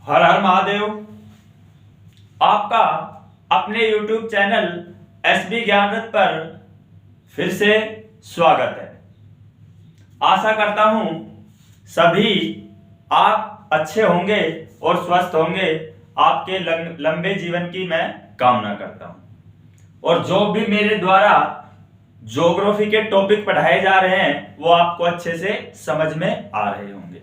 हर हर महादेव। आपका अपने YouTube channel SB ज्ञानरथ पर फिर से स्वागत है। आशा करता हूं सभी आप अच्छे होंगे और स्वस्थ होंगे। आपके लंबे जीवन की मैं कामना करता हूं। और जो भी मेरे द्वारा ज्योग्राफी के टॉपिक पढ़ाए जा रहे हैं वो आपको अच्छे से समझ में आ रहे होंगे।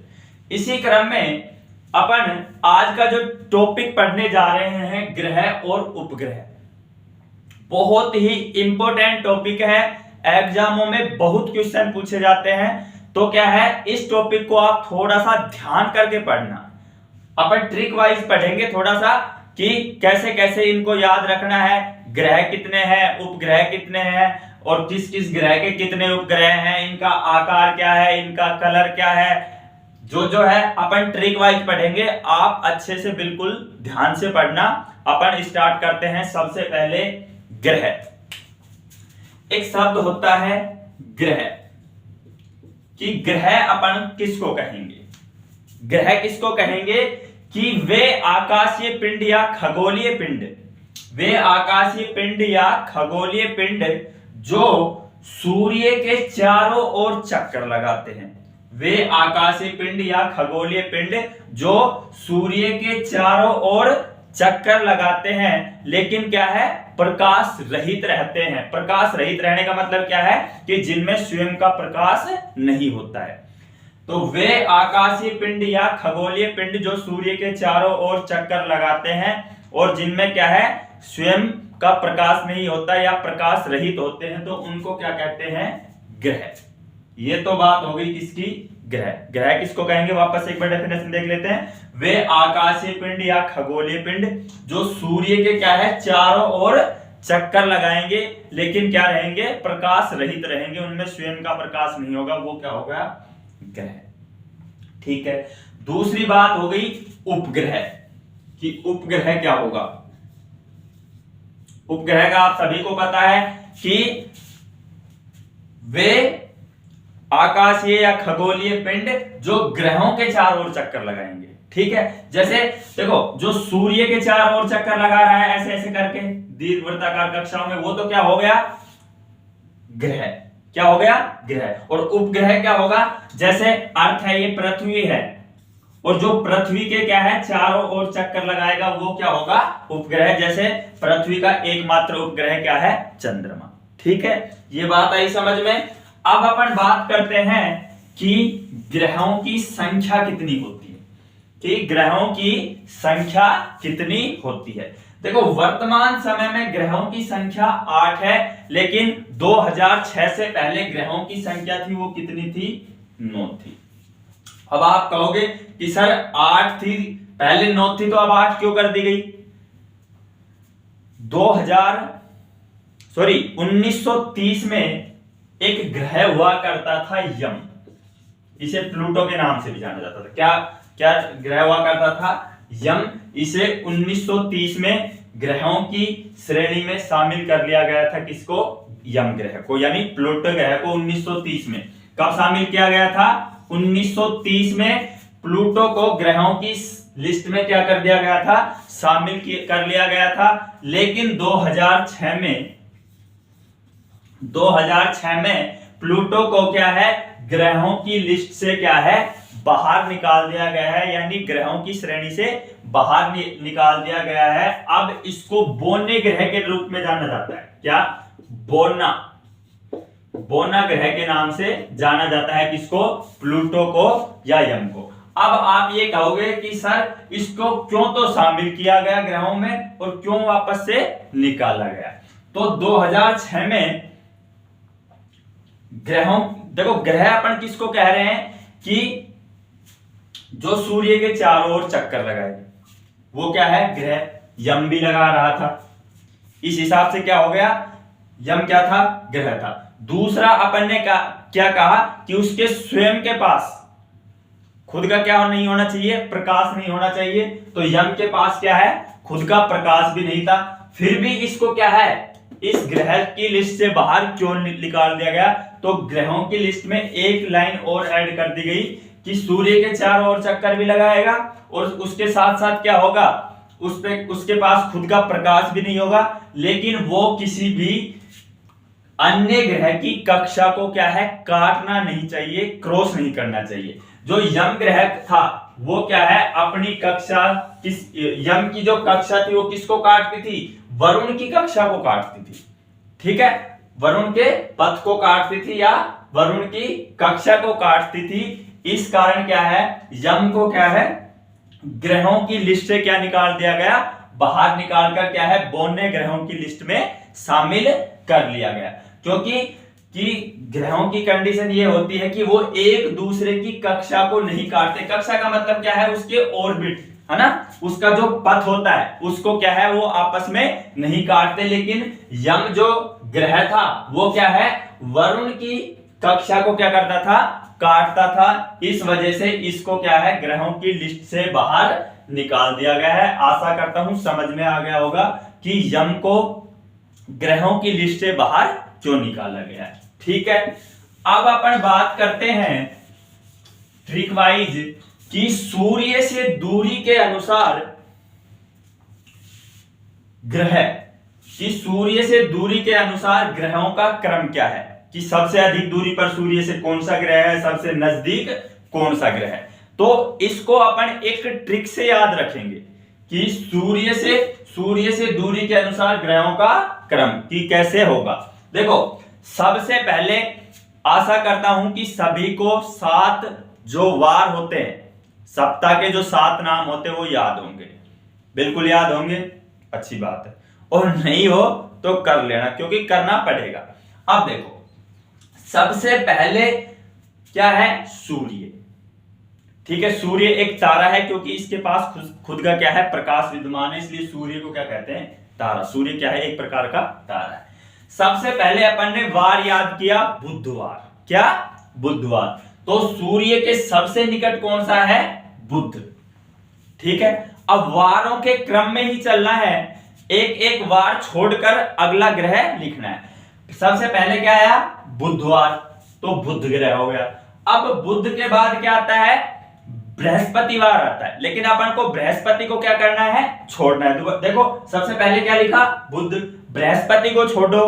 इसी क्रम में अपन आज का जो टॉपिक पढ़ने जा रहे हैं ग्रह और उपग्रह, बहुत ही इंपॉर्टेंट टॉपिक है। एग्जामों में बहुत क्वेश्चन पूछे जाते हैं। तो क्या है, इस टॉपिक को आप थोड़ा सा ध्यान करके पढ़ना। अपन ट्रिक वाइज पढ़ेंगे थोड़ा सा कि कैसे कैसे इनको याद रखना है। ग्रह कितने हैं, उपग्रह कितने हैं और किस किस ग्रह के कितने उपग्रह हैं, इनका आकार क्या है, इनका कलर क्या है, जो है अपन ट्रिक वाइज पढ़ेंगे। आप अच्छे से बिल्कुल ध्यान से पढ़ना। अपन स्टार्ट करते हैं सबसे पहले ग्रह। एक शब्द होता है ग्रह, कि ग्रह अपन किसको कहेंगे। ग्रह किसको कहेंगे कि वे आकाशीय पिंड या खगोलीय पिंड, वे आकाशीय पिंड या खगोलीय पिंड जो सूर्य के चारों ओर चक्कर लगाते हैं। वे आकाशीय पिंड या खगोलीय पिंड जो सूर्य के चारों ओर चक्कर लगाते हैं, लेकिन क्या है, प्रकाश रहित रहते हैं। प्रकाश रहित रहने का मतलब क्या है कि जिनमें स्वयं का प्रकाश नहीं होता है। तो वे आकाशीय पिंड या खगोलीय पिंड जो सूर्य के चारों ओर चक्कर लगाते हैं और जिनमें क्या है, स्वयं का प्रकाश नहीं होता या प्रकाश रहित होते हैं, तो उनको क्या कहते हैं, ग्रह। ये तो बात हो गई किसकी, ग्रह। ग्रह किसको कहेंगे, वापस एक बार डेफिनेशन देख लेते हैं। वे आकाशीय पिंड या खगोलीय पिंड जो सूर्य के क्या है, चारों ओर चक्कर लगाएंगे लेकिन क्या रहेंगे, प्रकाश रहित रहेंगे, उनमें स्वयं का प्रकाश नहीं होगा, वो क्या होगा, ग्रह। ठीक है। दूसरी बात हो गई उपग्रह, कि उपग्रह क्या होगा। उपग्रह का आप सभी को पता है कि वे आकाशीय या खगोलीय पिंड जो ग्रहों के चारों ओर चक्कर लगाएंगे। ठीक है। जैसे देखो, जो सूर्य के चारों ओर चक्कर लगा रहा है ऐसे ऐसे करके दीर्घवृत्ताकार कक्षाओं में, वो तो क्या हो गया, ग्रह। क्या हो गया, ग्रह। और उपग्रह क्या होगा, जैसे अर्थ है, ये पृथ्वी है और जो पृथ्वी के क्या है, चारों ओर चक्कर लगाएगा, वो क्या होगा, उपग्रह। जैसे पृथ्वी का एकमात्र उपग्रह क्या है, चंद्रमा। ठीक है, ये बात आई समझ में। अब अपन बात करते हैं कि ग्रहों की संख्या कितनी होती है, कि ग्रहों की संख्या कितनी होती है। देखो, वर्तमान समय में ग्रहों की संख्या 8 है, लेकिन 2006 से पहले ग्रहों की संख्या थी, वो कितनी थी, 9 थी। अब आप कहोगे कि सर 8 थी पहले, 9 थी, तो अब 8 क्यों कर दी गई। 1930 में एक ग्रह हुआ करता था यम, इसे प्लूटो के नाम से भी जाना जाता था। क्या क्या ग्रह हुआ करता था, यम। इसे 1930 में ग्रहों की श्रेणी में शामिल कर लिया गया था। किसको, यम ग्रह को, यानी प्लूटो ग्रह को 1930 में कब शामिल किया गया था, 1930 में प्लूटो को ग्रहों की लिस्ट में क्या कर दिया गया था, शामिल कर लिया गया था। लेकिन 2006 में प्लूटो को क्या है, ग्रहों की लिस्ट से क्या है, बाहर निकाल दिया गया है, यानी ग्रहों की श्रेणी से बाहर निकाल दिया गया है। अब इसको बोने ग्रह के रूप में जाना जाता है। क्या, बोना ग्रह के नाम से जाना जाता है। किसको, प्लूटो को या यम को। अब आप ये कहोगे कि सर इसको क्यों तो शामिल किया गया ग्रहों में और क्यों वापस से निकाला गया। तो 2006 में ग्रहों, देखो ग्रह अपन किसको कह रहे हैं कि जो सूर्य के चारों ओर चक्कर लगाएंगे, वो क्या है, ग्रह। यम भी लगा रहा था, इस हिसाब से क्या हो गया, यम क्या था, ग्रह था। दूसरा अपन ने क्या कहा कि उसके स्वयं के पास खुद का क्या नहीं होना चाहिए, प्रकाश नहीं होना चाहिए। तो यम के पास क्या है, खुद का प्रकाश भी नहीं था। फिर भी इसको क्या है, इस ग्रह की लिस्ट से बाहर क्यों निकाल दिया गया, तो ग्रहों की लिस्ट में एक लाइन और ऐड कर दी गई कि सूर्य के चारों ओर चक्कर भी लगाएगा और उसके साथ साथ क्या होगा, उसके पास खुद का प्रकाश भी नहीं होगा, लेकिन वो किसी भी अन्य ग्रह की कक्षा को क्या है, काटना नहीं चाहिए, क्रॉस नहीं करना चाहिए। जो यम ग्रह था वो क्या है, अपनी कक्षा यम की जो कक्षा थी वो किसको काटती थी, वरुण की कक्षा को काटती थी। ठीक है, वरुण के पथ को काटती थी या वरुण की कक्षा को काटती थी। इस कारण क्या है, यम को क्या है, ग्रहों की लिस्ट से क्या निकाल दिया गया, बाहर निकालकर क्या है, बोने ग्रहों की लिस्ट में शामिल कर लिया गया। क्योंकि ग्रहों की कंडीशन ये होती है कि वो एक दूसरे की कक्षा को नहीं काटते। कक्षा का मतलब क्या है, उसके ऑर्बिट है ना, उसका जो पथ होता है उसको क्या है, वो आपस में नहीं काटते। लेकिन यम जो ग्रह था वो क्या है, वरुण की कक्षा को क्या करता था, काटता था। इस वजह से इसको क्या है, ग्रहों की लिस्ट से बाहर निकाल दिया गया है। आशा करता हूं समझ में आ गया होगा कि यम को ग्रहों की लिस्ट से बाहर क्यों निकाला गया है। ठीक है, अब अपन बात करते हैं ट्रिक वाइज कि सूर्य से दूरी के अनुसार सूर्य से दूरी के अनुसार ग्रहों का क्रम क्या है, कि सबसे अधिक दूरी पर सूर्य से कौन सा ग्रह है, सबसे नजदीक कौन सा ग्रह है। तो इसको अपन एक ट्रिक से याद रखेंगे कि सूर्य से दूरी के अनुसार ग्रहों का क्रम कि कैसे होगा। देखो, सबसे पहले आशा करता हूं कि सभी को 7 जो वार होते हैं, सप्ताह के जो 7 नाम होते हैं वो याद होंगे, बिल्कुल याद होंगे, अच्छी बात है। और नहीं हो तो कर लेना, क्योंकि करना पड़ेगा। अब देखो, सबसे पहले क्या है, सूर्य। ठीक है, सूर्य एक तारा है, क्योंकि इसके पास खुद का क्या है, प्रकाश विद्यमान है, इसलिए सूर्य को क्या कहते हैं, तारा। सूर्य क्या है, एक प्रकार का तारा है। सबसे पहले अपन ने वार याद किया, बुधवार। क्या, बुधवार। तो सूर्य के सबसे निकट कौन सा है, बुध। ठीक है, अब वारों के क्रम में ही चलना है, एक एक वार छोड़कर अगला ग्रह लिखना है। सबसे पहले क्या आया, बुधवार, तो बुध ग्रह हो गया। अब बुध के बाद क्या आता है, बृहस्पतिवार आता है, लेकिन अपन को बृहस्पति को क्या करना है, छोड़ना है। देखो, सबसे पहले क्या लिखा, बुध, बृहस्पति को छोड़ो,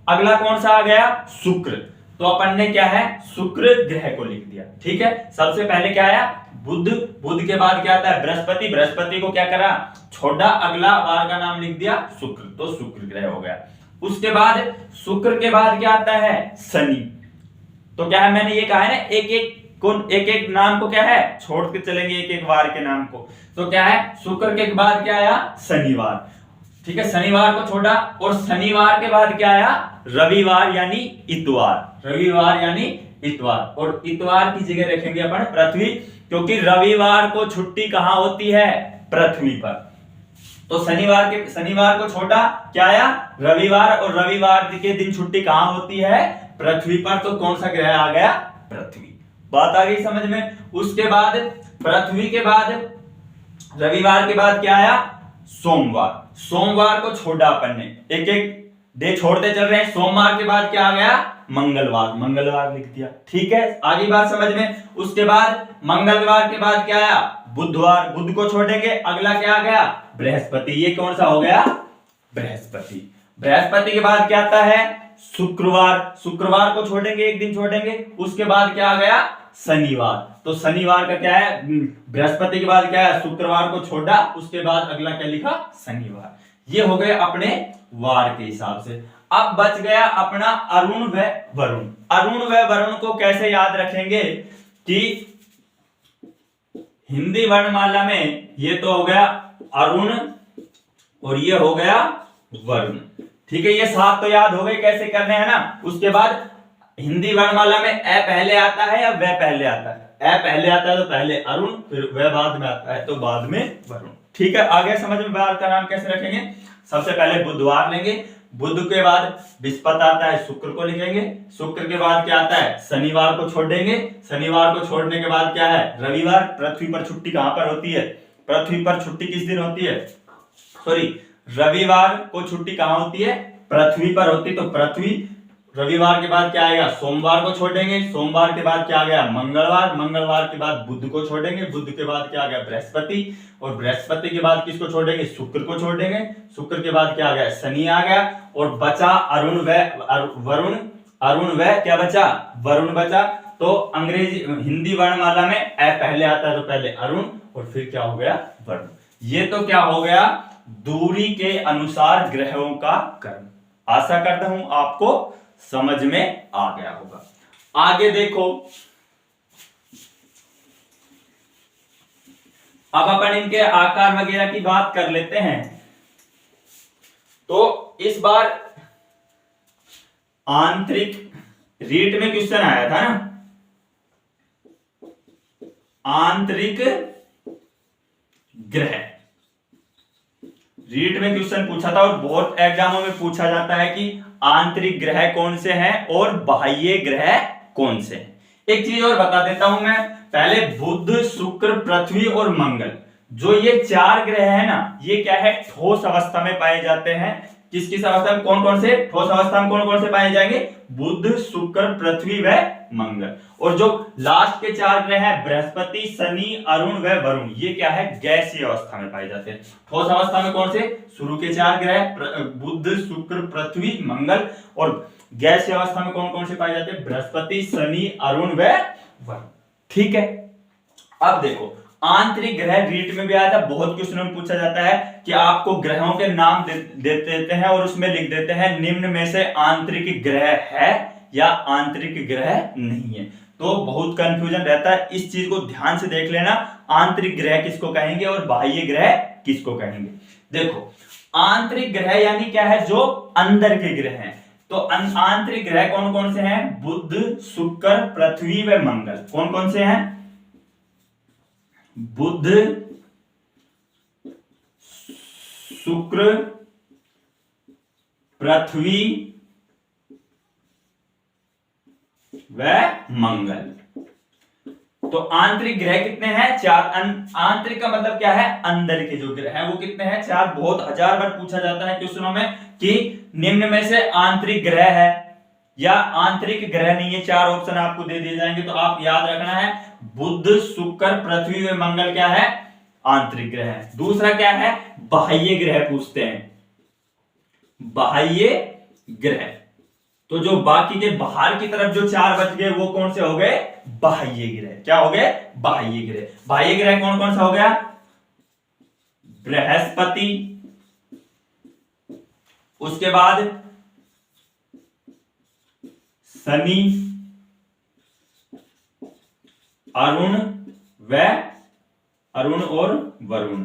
अगला कौन सा आ गया, शुक्र। तो अपन ने क्या है, शुक्र ग्रह को लिख दिया। ठीक है, सबसे पहले क्या आया, बुध, बुध के बाद क्या आता है, बृहस्पति, बृहस्पति को क्या करा, छोड़ा, अगला वार का नाम लिख दिया शुक्र, तो शुक्र ग्रह हो गया। उसके बाद शुक्र के बाद क्या आता है, शनि। तो क्या है, मैंने ये कहा है ना, एक एक नाम को क्या है, छोड़ के चलेंगे एक एक वार के नाम को। तो क्या है, शुक्र के बाद क्या आया, शनिवार। ठीक है, शनिवार को छोड़ा, और शनिवार के बाद क्या आया, रविवार यानी इतवार। रविवार यानी इतवार, और इतवार की जगह रखेंगे अपन पृथ्वी, क्योंकि रविवार को छुट्टी कहां होती है, पृथ्वी पर। तो शनिवार को छोटा, क्या आया, रविवार, और रविवार के दिन छुट्टी कहां होती है, पृथ्वी पर। तो कौन सा ग्रह आ गया, पृथ्वी। बात आ गई समझ में। उसके बाद पृथ्वी के बाद रविवार के बाद क्या आया, सोमवार। सोमवार को छोड़ा अपन ने, एक एक डे छोड़ते चल रहे हैं। सोमवार के बाद क्या आ गया, मंगलवार। मंगलवार लिख दिया। ठीक है, आगे बात समझ में। उसके बाद मंगलवार के बाद क्या आया, बुधवार। बुध को छोड़ेंगे, अगला क्या आ गया, बृहस्पति। ये कौन सा हो गया, बृहस्पति। बृहस्पति के बाद क्या आता है, शुक्रवार। शुक्रवार को छोड़ेंगे, एक दिन छोड़ेंगे। उसके बाद क्या आ गया, शनिवार। तो शनिवार का क्या है, बृहस्पति के बाद क्या है, शुक्रवार को छोड़ा, उसके बाद अगला क्या लिखा, शनिवार। ये हो गए अपने वार के हिसाब से। अब बच गया अपना अरुण व वरुण। अरुण व वरुण को कैसे याद रखेंगे कि हिंदी वर्णमाला में ये तो हो गया अरुण और ये हो गया वरुण। ठीक है, ये 7 तो याद हो गए कैसे करने हैं ना। उसके बाद हिंदी वर्णमाला में ए पहले आता है या व पहले आता है, ए पहले आता है तो पहले अरुण, फिर व बाद में आता है तो बाद में वरुण। ठीक है, आगे समझ में, बार का नाम कैसे रखेंगे। सबसे पहले बुधवार लेंगे, बुध के बाद बृहस्पति आता है, शुक्र को लिखेंगे। शुक्र के बाद क्या आता है, शनिवार को छोड़ देंगे। शनिवार को छोड़ने के बाद क्या है, रविवार। पृथ्वी पर छुट्टी कहां पर होती है, पृथ्वी पर छुट्टी किस दिन होती है, रविवार को छुट्टी कहां होती है, पृथ्वी पर होती है। तो पृथ्वी, रविवार के बाद क्या आएगा, सोमवार को छोड़ेंगे, सोमवार के बाद क्या आ गया, मंगलवार, मंगलवार के बाद बुध को छोड़ेंगे, बुध के बाद क्या आ गया, बृहस्पति, और बृहस्पति के बाद किसको छोड़ेंगे, शुक्र को छोड़ेंगे, शुक्र के बाद क्या आ गया, शनि आ गया, और बचा अरुण व वरुण, अरुण व क्या बचा, वरुण बचा। तो अंग्रेजी हिंदी वर्णमाला में ए पहले आता है, तो पहले अरुण और फिर क्या हो गया, वरुण। ये तो क्या हो गया, दूरी के अनुसार ग्रहों का क्रम। आशा करता हूं आपको समझ में आ गया होगा। आगे देखो, अब अपन इनके आकार वगैरह की बात कर लेते हैं। तो इस बार आंतरिक रीट में क्वेश्चन आया था ना, आंतरिक ग्रह, रीट में क्वेश्चन पूछा था और बहुत एग्जामों में पूछा जाता है कि आंतरिक ग्रह कौन से हैं और बाह्य ग्रह कौन से हैं। एक चीज और बता देता हूं मैं, पहले बुध, शुक्र, पृथ्वी और मंगल, जो ये 4 ग्रह है ना, ये क्या है, ठोस अवस्था में पाए जाते हैं। किस किस अवस्था में, कौन कौन से ठोस अवस्था में कौन कौन से पाए जाएंगे, बुध, शुक्र, पृथ्वी व मंगल। और जो लास्ट के 4 ग्रह हैं, बृहस्पति, शनि, अरुण व वरुण, ये क्या है, गैसीय अवस्था में पाए जाते हैं। ठोस अवस्था में कौन से, शुरू के 4 ग्रह बुध, शुक्र, पृथ्वी, मंगल, और गैसीय अवस्था में कौन कौन से पाए जाते हैं, बृहस्पति, शनि, अरुण व वरुण। ठीक है, अब देखो आंतरिक ग्रह रीट में भी आया था, बहुत क्वेश्चनों में पूछा जाता है कि आपको ग्रहों के नाम देते हैं और उसमें लिख देते हैं निम्न में से आंतरिक ग्रह है या आंतरिक ग्रह नहीं है। तो बहुत कंफ्यूजन रहता है, इस चीज को ध्यान से देख लेना, आंतरिक ग्रह किसको कहेंगे और बाह्य ग्रह किसको कहेंगे। देखो आंतरिक ग्रह यानी क्या है, जो अंदर के ग्रह हैं। तो आंतरिक ग्रह कौन कौन से हैं, बुध, शुक्र, पृथ्वी व मंगल। कौन कौन से हैं, बुध, शुक्र, पृथ्वी व मंगल। तो आंतरिक ग्रह कितने हैं, 4। आंतरिक का मतलब क्या है, अंदर के जो ग्रह हैं वो कितने हैं, 4। बहुत हजार बार पूछा जाता है क्वेश्चनों में कि निम्न में से आंतरिक ग्रह है या आंतरिक ग्रह नहीं है। 4 ऑप्शन आपको दे दिए जाएंगे, तो आप याद रखना है बुध, शुक्र, पृथ्वी व मंगल क्या है, आंतरिक ग्रह है। दूसरा क्या है, बाह्य ग्रह पूछते हैं, बाह्य ग्रह। तो जो बाकी के बाहर की तरफ जो 4 बच गए वो कौन से हो गए, बाह्य ग्रह। क्या हो गए, बाह्य ग्रह। बाह्य ग्रह कौन कौन सा हो गया, बृहस्पति, उसके बाद शनि, अरुण और वरुण।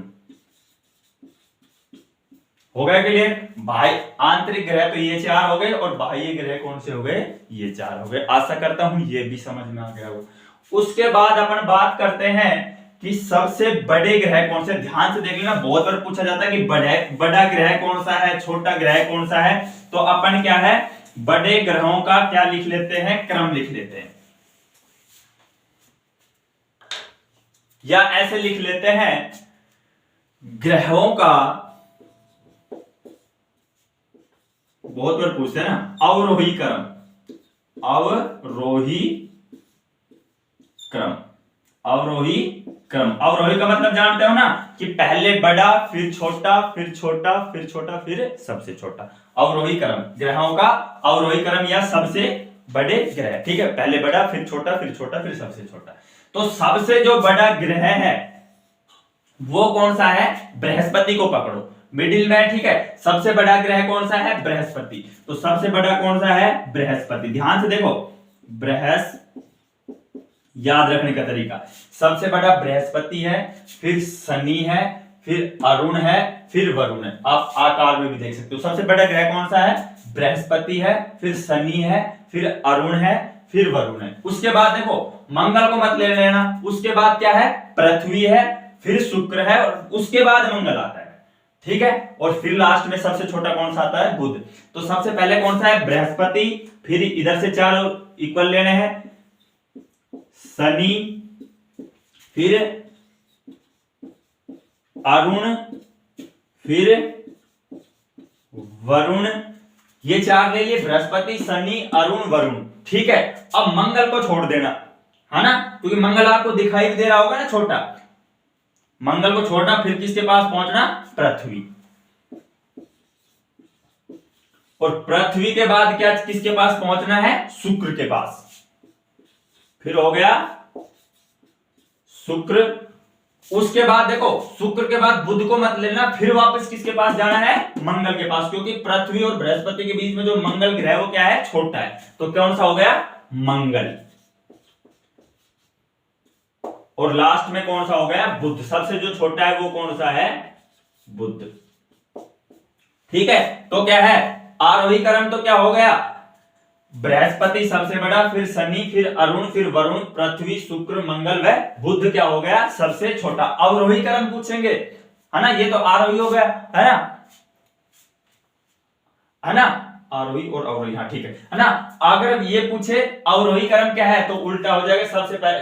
हो गया क्लियर। भाई आंतरिक ग्रह तो ये 4 हो गए और बाह्य ग्रह कौन से हो गए, ये 4 हो गए। आशा करता हूं ये भी समझ में आ गया हो। उसके बाद अपन बात करते हैं कि सबसे बड़े ग्रह कौन से। ध्यान से देख लेना, बहुत बार पूछा जाता है कि बड़ा ग्रह कौन सा है, छोटा ग्रह कौन सा है। तो अपन क्या है, बड़े ग्रहों का क्या लिख लेते हैं, क्रम लिख लेते हैं, या ऐसे लिख लेते हैं ग्रहों का, बहुत बार पूछते हैं ना, अवरोही क्रम, अवरोही क्रम, अवरोही क्रम। अवरोही का मतलब जानते हो ना कि पहले बड़ा, फिर छोटा, फिर छोटा, फिर छोटा, फिर सबसे छोटा। अवरोही क्रम, ग्रहों का अवरोही क्रम या सबसे बड़े ग्रह। ठीक है, पहले बड़ा, फिर छोटा, फिर छोटा, फिर सबसे छोटा। तो सबसे जो बड़ा ग्रह है वो कौन सा है, बृहस्पति को पकड़ो मिडिल में। ठीक है, सबसे बड़ा ग्रह कौन सा है, बृहस्पति। तो सबसे बड़ा कौन सा है, बृहस्पति। ध्यान से देखो, याद रखने का तरीका, सबसे बड़ा बृहस्पति है, फिर शनि है, फिर अरुण है, फिर वरुण है। आप आकार में भी देख सकते हो। सबसे बड़ा ग्रह कौन सा है, बृहस्पति है, फिर शनि है, फिर अरुण है, फिर वरुण है। उसके बाद देखो मंगल को मत ले लेना, उसके बाद क्या है, पृथ्वी है, फिर शुक्र है और उसके बाद मंगल आता है। ठीक है, और फिर लास्ट में सबसे छोटा कौन सा आता है, बुध। तो सबसे पहले कौन सा है, बृहस्पति, फिर इधर से 4 इक्वल लेने हैं, शनि, फिर अरुण, फिर वरुण, ये 4 ले लिए, बृहस्पति, शनि, अरुण, वरुण। ठीक है, अब मंगल को छोड़ देना, है ना, क्योंकि मंगल आपको दिखाई दे रहा होगा ना छोटा। मंगल को छोड़ना, फिर किसके पास पहुंचना, पृथ्वी। और पृथ्वी के बाद क्या, किसके पास पहुंचना है, शुक्र के पास। फिर हो गया शुक्र। उसके बाद देखो, शुक्र के बाद बुध को मत लेना, फिर वापस किसके पास जाना है, मंगल के पास, क्योंकि पृथ्वी और बृहस्पति के बीच में जो मंगल ग्रह वो क्या है, छोटा है। तो कौन सा हो गया, मंगल। और लास्ट में कौन सा हो गया, बुध। सबसे जो छोटा है वो कौन सा है, बुध। ठीक है, तो क्या है, आरोही क्रम तो क्या हो गया, बृहस्पति सबसे बड़ा, फिर शनि, फिर अरुण, फिर वरुण, पृथ्वी, शुक्र, मंगल व बुध क्या हो गया, सबसे छोटा। अवरोही क्रम पूछेंगे, है ना, ये तो आरोही हो गया, है ना, आरोही और अवरोही, हाँ ठीक है ना। अगर ये पूछे अवरोही क्रम क्या है, तो उल्टा हो जाएगा,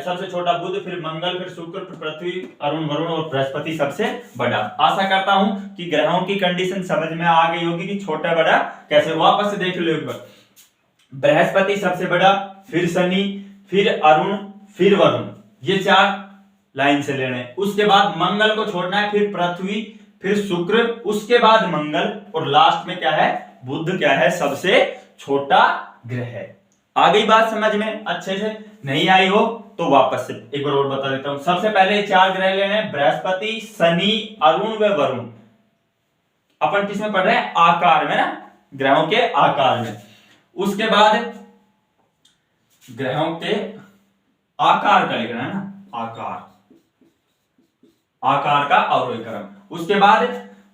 सबसे छोटा बुध, फिर मंगल, फिर शुक्र, फिर पृथ्वी, अरुण, वरुण और बृहस्पति सबसे बड़ा। आशा करता हूं कि ग्रहों की कंडीशन समझ में आ गई होगी कि छोटा बड़ा कैसे। वापस से देख लो एक बार, बृहस्पति सबसे बड़ा, फिर शनि, फिर अरुण, फिर वरुण, ये 4 लाइन से लेने। उसके बाद मंगल को छोड़ना है, फिर पृथ्वी, फिर शुक्र, उसके बाद मंगल, और लास्ट में क्या है, बुध क्या है, सबसे छोटा ग्रह। आ गई बात समझ में अच्छे से, नहीं आई हो तो वापस से एक बार और बता देता हूं। सबसे पहले 4 ग्रह लेने, बृहस्पति, शनि, अरुण व वरुण। अपन किसमें पढ़ रहे हैं, आकार में ना, ग्रहों के आकार में। उसके बाद ग्रहों के आकार का लिखना है ना, आकार का अवरोही क्रम। उसके बाद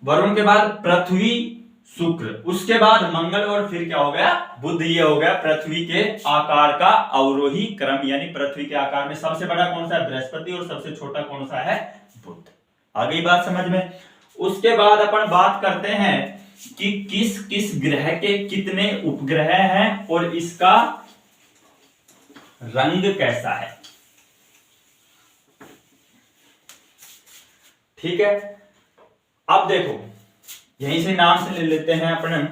वरुण के बाद पृथ्वी, शुक्र, उसके बाद मंगल, और फिर क्या हो गया, बुध। ये हो गया पृथ्वी के आकार का अवरोही क्रम, यानी पृथ्वी के आकार में सबसे बड़ा कौन सा है, बृहस्पति, और सबसे छोटा कौन सा है, बुध। आ गई बात समझ में। उसके बाद अपन बात करते हैं कि किस किस ग्रह के कितने उपग्रह हैं और इसका रंग कैसा है। ठीक है, अब देखो, यहीं से नाम से ले लेते हैं अपन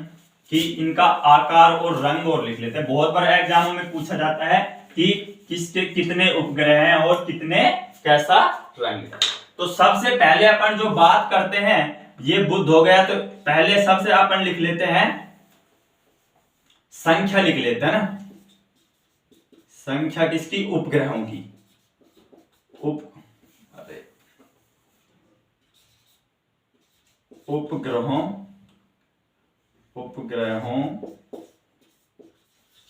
कि इनका आकार और रंग और लिख लेते हैं। बहुत बार एग्जामों में पूछा जाता है कि किसके कितने उपग्रह हैं और कितने कैसा रंग है। तो सबसे पहले अपन जो बात करते हैं, ये बुध हो गया, तो पहले सबसे अपन लिख लेते हैं संख्या, लिख लेते हैं ना, संख्या किसकी, उपग्रहों की। उपग्रहों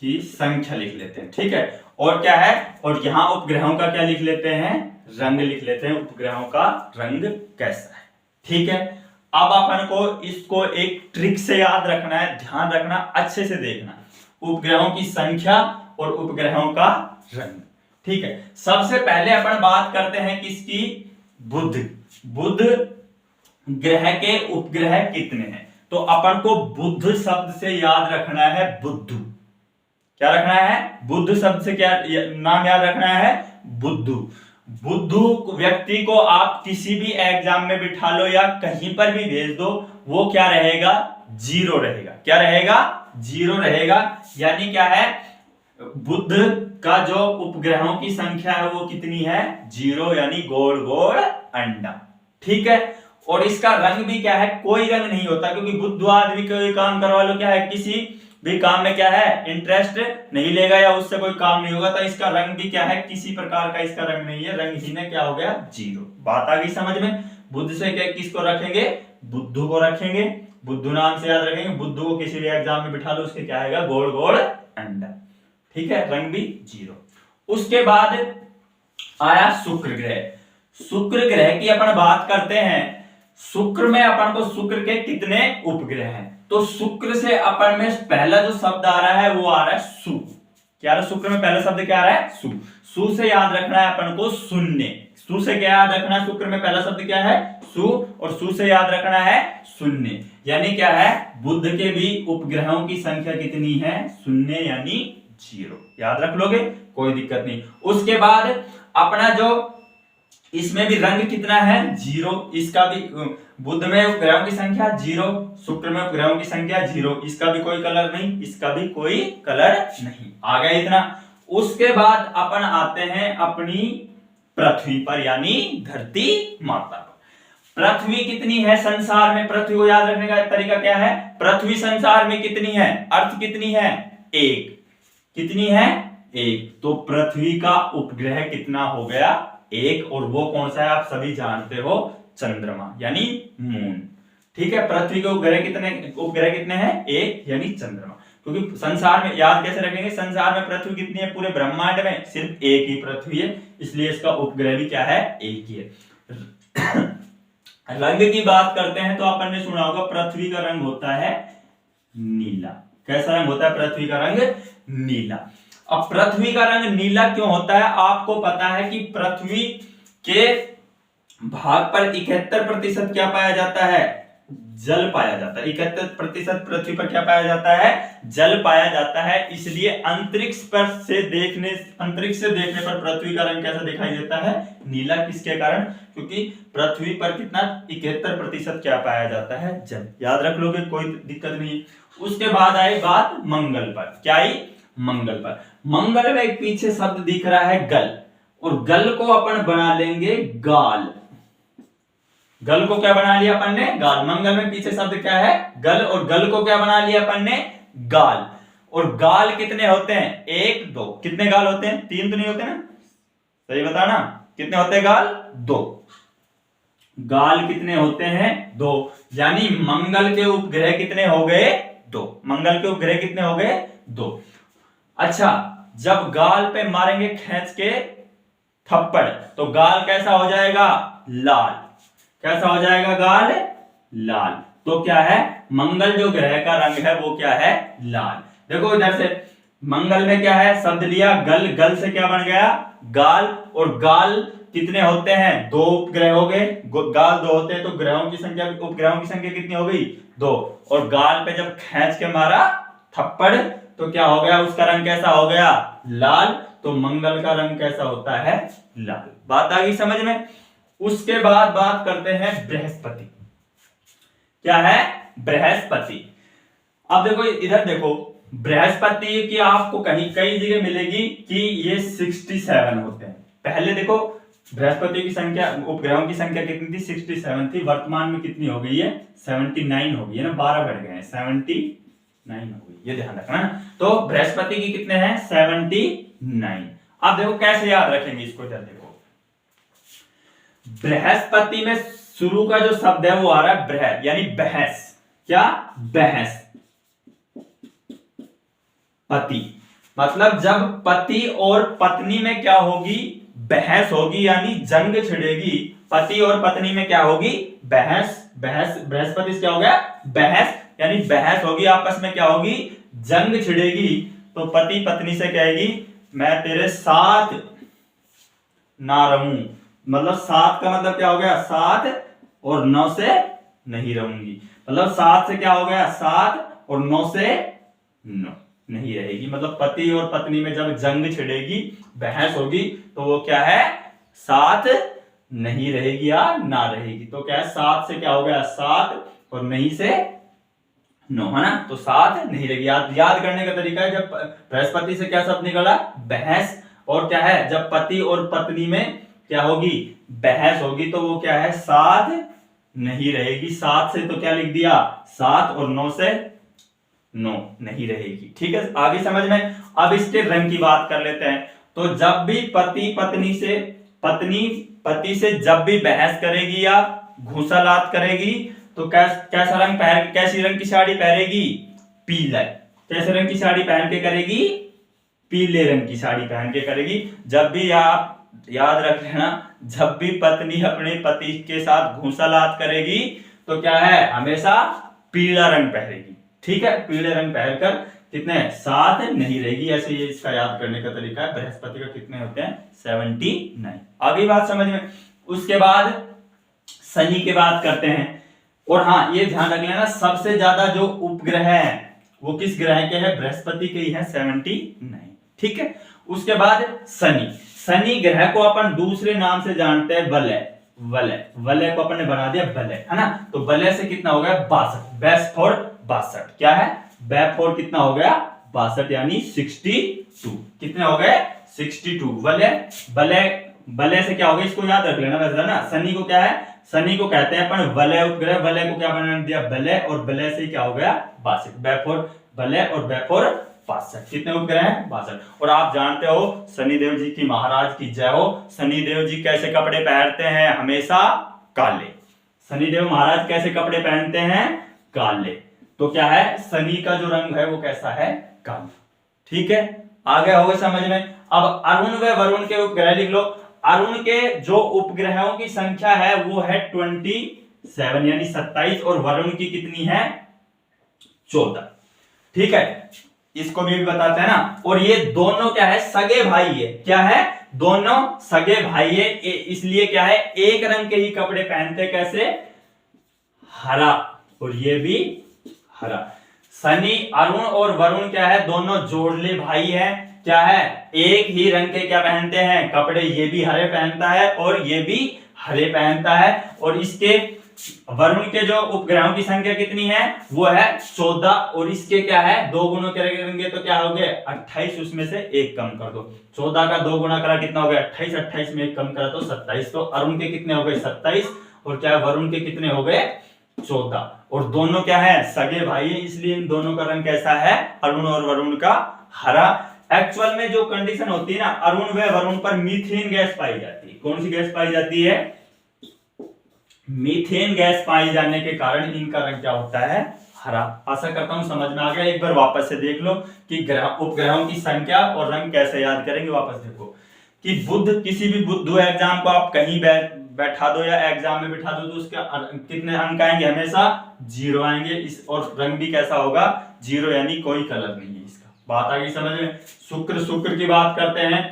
की संख्या लिख लेते हैं। ठीक है, और क्या है, और यहां उपग्रहों का क्या लिख लेते हैं, रंग लिख लेते हैं, उपग्रहों का रंग कैसा है। ठीक है, अब अपन को इसको एक ट्रिक से याद रखना है, ध्यान रखना, अच्छे से देखना, उपग्रहों की संख्या और उपग्रहों का रंग। ठीक है, सबसे पहले अपन बात करते हैं किसकी, बुध ग्रह के उपग्रह कितने हैं। तो अपन को बुध शब्द से याद रखना है बुद्धू। क्या रखना है, बुध शब्द से क्या नाम याद रखना है, बुद्धू। बुद्धू व्यक्ति को आप किसी भी एग्जाम में बिठा लो या कहीं पर भी भेज दो, वो क्या रहेगा, 0 रहेगा। क्या रहेगा, 0 रहेगा। यानी क्या है, बुध का जो उपग्रहों की संख्या है वो कितनी है, 0, यानी गोल गोल अंडा। ठीक है, और इसका रंग भी क्या है, कोई रंग नहीं होता, क्योंकि बुध आदमी कोई काम करवा लो, क्या है, किसी भी काम में क्या है, इंटरेस्ट नहीं लेगा या उससे कोई काम नहीं होगा, तो इसका रंग भी क्या है, किसी प्रकार का इसका रंग नहीं है, रंगहीन है। क्या हो गया, 0। बात आ गई समझ में। बुध से क्या किसको रखेंगे, बुद्धू को रखेंगे, बुद्धू नाम से याद रखेंगे। बुद्धू को किसी भी एग्जाम में बिठा लो, उसके क्या आएगा, गोल गोल अंडा। ठीक है, रंग भी 0। उसके बाद आया शुक्र ग्रह। शुक्र ग्रह की अपन बात करते हैं। शुक्र में अपन को शुक्र के कितने उपग्रह हैं, तो शुक्र से अपन में पहला जो शब्द आ रहा है वो आ रहा है सु। क्या आ रहा है, शुक्र में पहला शब्द क्या आ रहा है, सु। सु से याद रखना है अपन को शून्य। सु से क्या याद रखना है, शुक्र में पहला शब्द क्या है, सु, और सु से याद रखना है शून्य। यानी क्या है, बुध के भी उपग्रहों की संख्या कितनी है, शून्य, यानी 0। याद रख लोगे, कोई दिक्कत नहीं। उसके बाद अपना जो इसमें भी रंग कितना है 0, इसका भी बुध में उपग्रहों की संख्या 0, शुक्र में उपग्रहों की संख्या 0, इसका भी कोई कलर नहीं, इसका भी कोई कलर नहीं। आ गया इतना। उसके बाद अपन आते हैं अपनी पृथ्वी पर यानी धरती माता पर। पृथ्वी कितनी है संसार में? पृथ्वी को याद रखने का तरीका क्या है? पृथ्वी संसार में कितनी है? अर्थ कितनी है? 1। कितनी है? 1। तो पृथ्वी का उपग्रह कितना हो गया? 1। और वो कौन सा है आप सभी जानते हो, चंद्रमा यानी मून। ठीक है, पृथ्वी के उपग्रह कितने हैं? 1 यानी चंद्रमा। क्योंकि संसार में याद कैसे रखेंगे, संसार में पृथ्वी कितनी है? पूरे ब्रह्मांड में सिर्फ 1 ही पृथ्वी है, इसलिए इसका उपग्रह भी क्या है? 1 ही है। रंग की बात करते हैं तो अपन ने सुना होगा पृथ्वी का रंग होता है नीला। कैसा रंग होता है पृथ्वी का रंग? नीला। अब पृथ्वी का रंग नीला क्यों होता है? आपको पता है कि पृथ्वी के भाग पर 71% क्या पाया जाता है? जल पाया जाता है। 71% पृथ्वी पर क्या पाया जाता है? जल पाया जाता है। इसलिए अंतरिक्ष से देखने पर पृथ्वी का रंग कैसा दिखाई देता है? नीला। किसके कारण? क्योंकि पृथ्वी पर कितना 71% क्या पाया जाता है? जल। याद रख लोगे, कोई दिक्कत नहीं। उसके बाद आई बात मंगल पर। क्या आई? मंगल पर। मंगल में एक पीछे शब्द दिख रहा है गल, और गल को अपन बना लेंगे गाल। गल को क्या बना लिया अपन ने? गाल। मंगल में पीछे शब्द क्या है? गल, और गल को क्या बना लिया अपन ने? गाल। और गाल कितने होते हैं? 1 2। कितने गाल होते हैं? 3 तो नहीं होते ना? सही बताना, कितने होते हैं गाल? 2। गाल कितने होते हैं? 2। यानी मंगल के उपग्रह कितने हो गए? 2। मंगल के उपग्रह कितने हो गए? 2। अच्छा, जब गाल पे मारेंगे खींच के थप्पड़ तो गाल कैसा हो जाएगा? लाल। कैसा हो जाएगा? गाल लाल। तो क्या है? मंगल जो ग्रह का रंग है वो क्या है? लाल। देखो इधर से मंगल में क्या है? शब्द लिया गल, गल से क्या बन गया? गाल। और गाल कितने होते हैं? 2 उपग्रह हो गए। गाल 2 होते हैं तो ग्रहों की संख्या, उपग्रहों की संख्या कितनी हो गई? 2। और गाल पे जब खींच के मारा थप्पड़ तो क्या हो गया? उसका रंग कैसा हो गया? लाल। तो मंगल का रंग कैसा होता है? लाल। बात आ गई समझ में? उसके बाद बात करते हैं बृहस्पति। क्या है? बृहस्पति। अब देखो इधर देखो, बृहस्पति की आपको कहीं कई जगह मिलेगी कि ये 67 होते हैं। पहले देखो बृहस्पति की संख्या, उपग्रहों की संख्या कितनी थी? 67 थी। वर्तमान में कितनी हो गई है? 79 हो गई है ना, 12 बढ़ गए हैं, 79 हो गई। ये ध्यान रखना। तो बृहस्पति की कितने हैं? 79। अब देखो कैसे याद रखेंगे इसको। इधर देखो, बृहस्पति में शुरू का जो शब्द है वो आ रहा है बृह, यानी बहस। क्या? बहस। पति, मतलब जब पति और पत्नी में क्या होगी? बहस होगी, यानी जंग छिड़ेगी। पति और पत्नी में क्या होगी? बहस। बहस, बृहस्पति से क्या हो गया? बहस, यानी बहस होगी, आपस में क्या होगी? जंग छिड़ेगी। तो पति पत्नी से कहेगी मैं तेरे साथ ना रहूं। मतलब साथ का मतलब क्या हो गया? साथ, और 9 से नहीं रहूंगी। मतलब साथ से क्या हो गया? साथ, और 9 से नहीं रहेगी। मतलब पति और पत्नी में जब जंग छिड़ेगी, बहस होगी, तो वो क्या है? साथ नहीं रहेगी या ना रहेगी। तो क्या है? साथ से क्या हो गया? साथ, और नहीं से 9, है ना? तो साथ नहीं रहेगी। याद करने का तरीका है, जब बृहस्पति से क्या शब्द निकला? बहस। और क्या है? जब पति और पत्नी में क्या होगी? बहस होगी, तो वो क्या है? साथ नहीं रहेगी। साथ से तो क्या लिख दिया? साथ, और 9 से 9 नहीं रहेगी। ठीक है, आगे समझ में? अब इसके रंग की बात कर लेते हैं। तो जब भी पत्नी पति से जब भी बहस करेगी या घूंसालात करेगी तो कैसा रंग कैसी रंग की साड़ी पहनेगी? पीला। कैसे रंग की साड़ी पहन के करेगी? पीले रंग की साड़ी पहन के करेगी। जब भी आप याद रख लेना, जब भी पत्नी अपने पति के साथ घूंसालात करेगी तो क्या है? हमेशा पीला रंग पहनेगी। ठीक है, पीले रंग पहनकर कितने? साथ नहीं रहेगी। ऐसे ये इसका याद करने का तरीका है। बृहस्पति का कितने होते हैं? 79। आगे बात समझ में? उसके बाद शनि की बात करते हैं। और हाँ, ये ध्यान रख लेना, सबसे ज्यादा जो उपग्रह है वो किस ग्रह के हैं? बृहस्पति के ही है, 79। ठीक है, उसके बाद शनि। शनि ग्रह को अपन दूसरे नाम से जानते हैं वलय। वलय, वलय को अपन ने बना दिया वलय, है ना। तो वलय से कितना हो गया 62, बेस फॉर 62, क्या है बे फॉर कितना हो गया 62 यानी 62, कितने हो गए 62। वलय, वलय, वलय से क्या हो गया इसको याद रख लेना वैसे ना। शनि को क्या है, शनि को कहते हैं अपन वलय उपग्रह, वलय को क्या बना दिया वलय, और वलय से क्या हो गया 62, बे फॉर वलय और बे फॉर 62, कितने उपग्रह हैं 62। और आप जानते हो शनिदेव जी की महाराज की जय हो। शनिदेव जी कैसे कपड़े पहनते हैं, हमेशा काले। शनिदेव महाराज कैसे कपड़े पहनते हैं, काले। तो क्या है शनि का जो रंग है वो कैसा है, काला। ठीक है, आगे होगा समझ में। अब अरुण व वरुण के उपग्रह लिख लो। अरुण के जो उपग्रहों की संख्या है वो है 27 यानी 27, और वरुण की कितनी है 14। ठीक है, इसको भी बताते हैं ना। और ये दोनों क्या है सगे भाई है, क्या है दोनों सगे भाई है, इसलिए क्या है एक रंग के ही कपड़े पहनते, कैसे हरा, और ये भी हरा। शनि, अरुण और वरुण क्या है दोनों जोड़ले भाई है, क्या है एक ही रंग के क्या पहनते हैं कपड़े, ये भी हरे पहनता है और ये भी हरे पहनता है। और इसके वरुण के जो उपग्रहों की संख्या कितनी है वो है 14, और इसके क्या है 2 गुणों करेंगे तो क्या हो गए 28, उसमें से 1 कम कर दो। 14 का 2 गुना करा कितना हो गया 28, 28 में 1 कम करा तो 27। तो अरुण के कितने हो गए 27, और क्या वरुण के कितने हो गए 14। और दोनों क्या है सगे भाई है, इसलिए इन दोनों का रंग कैसा है अरुण और वरुण का हरा। एक्चुअल में जो कंडीशन होती है ना, अरुण व वरुण पर मीथेन गैस पाई जाती है। कौन सी गैस पाई जाती है, मीथेन गैस पाई जाने के कारण इनका रंग क्या होता है हरा। आशा करता हूं समझ में आ गया। एक बार वापस से देख लो कि उपग्रहों की संख्या और रंग कैसे याद करेंगे। वापस देखो कि बुध, किसी भी बुध एग्जाम को आप कहीं बैठा दो या एग्जाम में बिठा दो तो उसके कितने अंक आएंगे, हमेशा 0 आएंगे। इस और रंग भी कैसा होगा 0, यानी कोई कलर नहीं है इसका। बात आ गई समझ में। शुक्र, शुक्र की बात करते हैं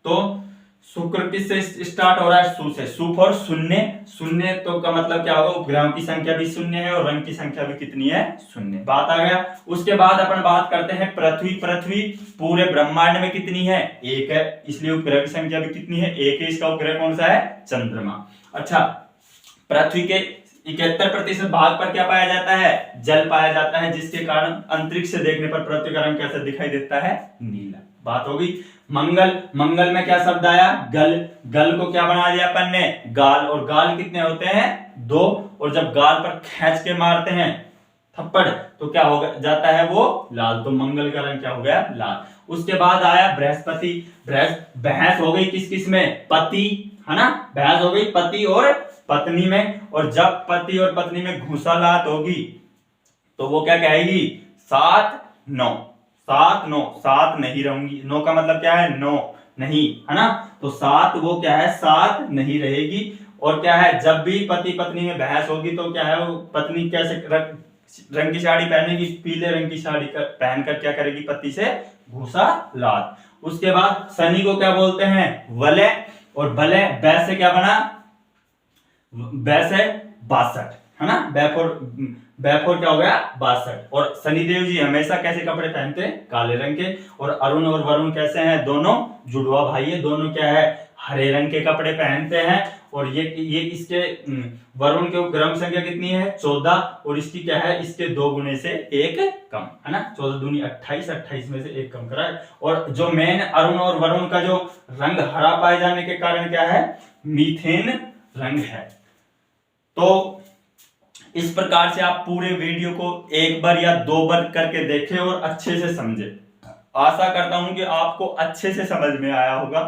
तो शुक्र किससे स्टार्ट हो रहा है, सु से। सु फॉर शून्य, शून्य तो का मतलब क्या होगा उपग्रहों की संख्या भी शून्य है और रंग की संख्या भी कितनी है शून्य। बात आ गया। उसके बाद अपन बात करते हैं पृथ्वी। पृथ्वी पूरे ब्रह्मांड में कितनी है 1 है, इसलिए उपग्रह की संख्या भी कितनी है 1 है। इसका उपग्रह कौन सा है चंद्रमा। अच्छा, पृथ्वी के 71% भाग पर क्या पाया जाता है जल पाया जाता है, जिसके कारण अंतरिक्ष से देखने पर पृथ्वी का रंग कैसा दिखाई देता है नीला। बात होगी। मंगल, मंगल में क्या शब्द आया गल, गल को क्या बना दिया अपन ने गाल, और गाल कितने होते हैं 2, और जब गाल पर खींच के मारते हैं थप्पड़ तो क्या हो जाता है वो लाल। तो मंगल का रंग क्या हो गया लाल। उसके बाद आया बृहस्पति। भैंस हो गई किस किस में पति, है ना, भैंस हो गई पति और पत्नी में। और जब पति और पत्नी में घुसालात होगी तो वो क्या कहेगी 7 9, 7 9, 7 नहीं रहूंगी। 9 का मतलब क्या है 9 नहीं, है ना। तो 7 वो क्या है 7 नहीं रहेगी। और क्या है जब भी पति पत्नी में बहस होगी तो क्या है वो पत्नी कैसे रंग की साड़ी पहनेगी, पीले रंग की साड़ी पहनकर क्या करेगी पति से घुसालात। उसके बाद शनि को क्या बोलते हैं वलय, और वलय बै से क्या बना बै से 62, है ना। बैफोर क्या हो गया 62। और शनिदेव जी हमेशा कैसे कपड़े पहनते हैं काले रंग के। और अरुण और वरुण कैसे हैं दोनों जुड़वा भाई है, दोनों क्या है हरे रंग के कपड़े पहनते हैं। और ये इसके वरुण के उपग्रह संख्या कितनी है 14, और इसकी क्या है इसके 2 गुने से 1 कम, है ना। 14 दूनी 28, 28 में से 1 कम करा है। और जो मेन अरुण और वरुण का जो रंग हरा पाए जाने के कारण क्या है मीथेन रंग है। तो इस प्रकार से आप पूरे वीडियो को 1 बार या 2 बार करके देखें और अच्छे से समझें। आशा करता हूं कि आपको अच्छे से समझ में आया होगा।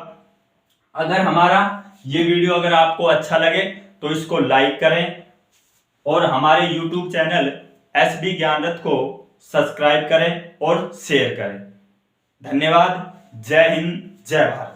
अगर हमारा ये वीडियो अगर आपको अच्छा लगे तो इसको लाइक करें और हमारे YouTube चैनल SB ज्ञानरथ को सब्सक्राइब करें और शेयर करें। धन्यवाद। जय हिंद, जय भारत।